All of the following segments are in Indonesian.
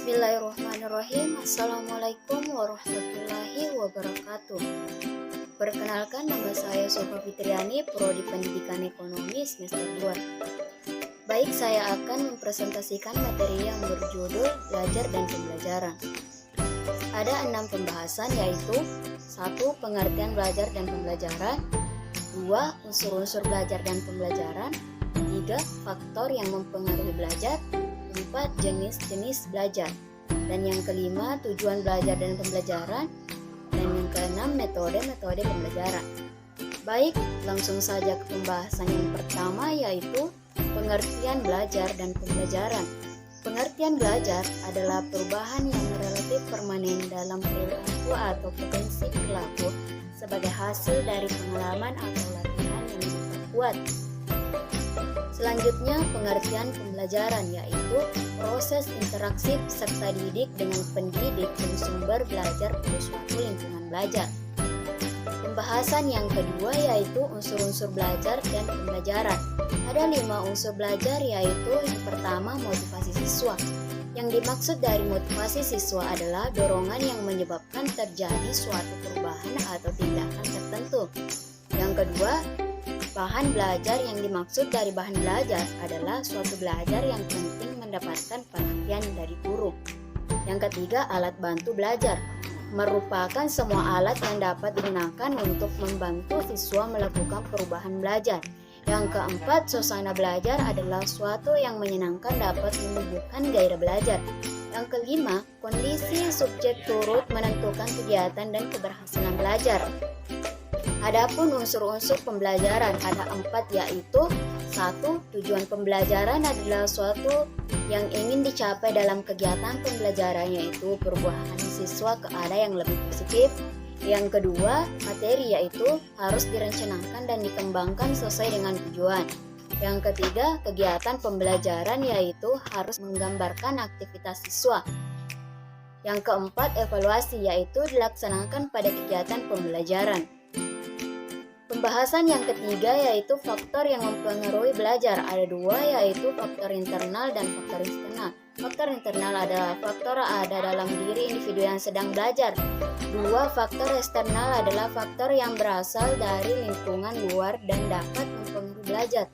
Bismillahirrahmanirrahim. Assalamualaikum warahmatullahi wabarakatuh. Perkenalkan, nama saya Sofa Fitriani, Prodi Pendidikan Ekonomi semester 2. Baik, saya akan mempresentasikan materi yang berjudul Belajar dan Pembelajaran. Ada 6 pembahasan, yaitu 1. Pengertian belajar dan pembelajaran, 2. Unsur-unsur belajar dan pembelajaran, 3. Faktor yang mempengaruhi belajar, 4. Jenis-jenis belajar, dan yang kelima tujuan belajar dan pembelajaran, dan yang keenam metode-metode pembelajaran. Baik, langsung saja ke pembahasan yang pertama, yaitu pengertian belajar dan pembelajaran. Pengertian belajar adalah perubahan yang relatif permanen dalam perilaku atau potensi perilaku sebagai hasil dari pengalaman atau latihan yang diperkuat. Selanjutnya, pengertian pembelajaran, yaitu proses interaksi peserta didik dengan pendidik dan sumber belajar pada suatu lingkungan belajar. Pembahasan yang kedua yaitu unsur-unsur belajar dan pembelajaran. Ada 5 unsur belajar, yaitu yang pertama motivasi siswa. Yang dimaksud dari motivasi siswa adalah dorongan yang menyebabkan terjadi suatu perubahan atau tindakan tertentu. Yang kedua, bahan belajar. Yang dimaksud dari bahan belajar adalah suatu belajar yang penting mendapatkan perhatian dari guru. Yang ketiga, alat bantu belajar. Merupakan semua alat yang dapat digunakan untuk membantu siswa melakukan perubahan belajar. Yang keempat, suasana belajar adalah suatu yang menyenangkan dapat menumbuhkan gairah belajar. Yang kelima, kondisi subjek turut menentukan kegiatan dan keberhasilan belajar. Adapun unsur-unsur pembelajaran ada 4, yaitu 1. Tujuan pembelajaran adalah suatu yang ingin dicapai dalam kegiatan pembelajaran, yaitu perubahan siswa ke arah yang lebih positif. Yang kedua, materi, yaitu harus direncanakan dan dikembangkan sesuai dengan tujuan. Yang ketiga, kegiatan pembelajaran, yaitu harus menggambarkan aktivitas siswa. Yang keempat, evaluasi, yaitu dilaksanakan pada kegiatan pembelajaran. Pembahasan yang ketiga yaitu faktor yang mempengaruhi belajar. Ada 2, yaitu faktor internal dan faktor eksternal. Faktor internal adalah faktor ada dalam diri individu yang sedang belajar. 2. Faktor eksternal adalah faktor yang berasal dari lingkungan luar dan dapat mempengaruhi belajar.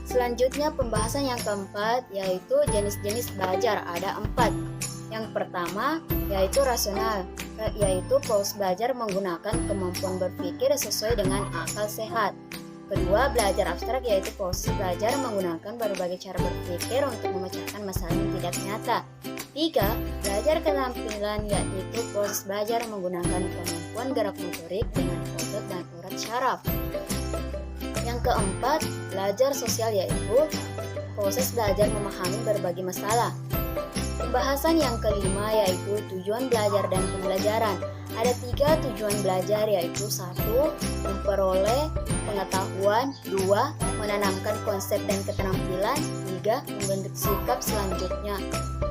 Selanjutnya, pembahasan yang keempat yaitu jenis-jenis belajar. Ada 4. Yang pertama yaitu rasional, yaitu proses belajar menggunakan kemampuan berpikir sesuai dengan akal sehat. Kedua, belajar abstrak, yaitu proses belajar menggunakan berbagai cara berpikir untuk memecahkan masalah yang tidak nyata. 3. Belajar keterampilan, yaitu proses belajar menggunakan kemampuan gerak motorik dengan otot dan urat syaraf. Yang keempat, belajar sosial, yaitu proses belajar memahami berbagai masalah. Pembahasan yang kelima yaitu tujuan belajar dan pembelajaran. Ada 3 tujuan belajar, yaitu 1. Memperoleh pengetahuan, 2. Menanamkan konsep dan keterampilan, 3. Membentuk sikap selanjutnya.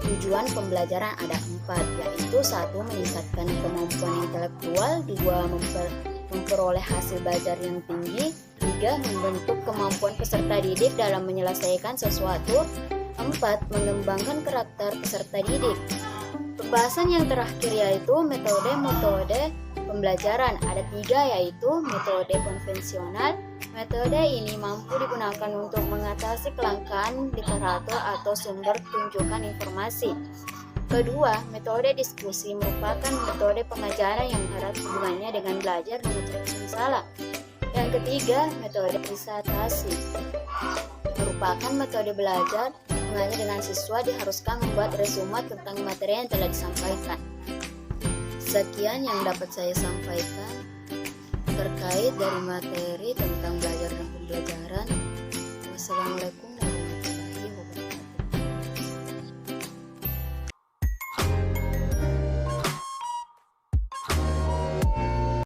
Tujuan pembelajaran ada 4, yaitu 1. Meningkatkan kemampuan intelektual, 2. Memperoleh hasil belajar yang tinggi, 3. Membentuk kemampuan peserta didik dalam menyelesaikan sesuatu, 4. Mengembangkan karakter peserta didik. Pembahasan yang terakhir yaitu metode-metode pembelajaran. Ada 3, yaitu metode konvensional. Metode ini mampu digunakan untuk mengatasi kelangkaan literatur atau sumber tunjukkan informasi. Kedua, metode diskusi merupakan metode pengajaran yang erat hubungannya dengan belajar memecahkan masalah. Yang ketiga, metode presentasi merupakan metode belajar hanya dengan siswa diharuskan membuat resume tentang materi yang telah disampaikan. Sekian yang dapat saya sampaikan terkait dari materi tentang belajar dan pembelajaran. Wassalamualaikum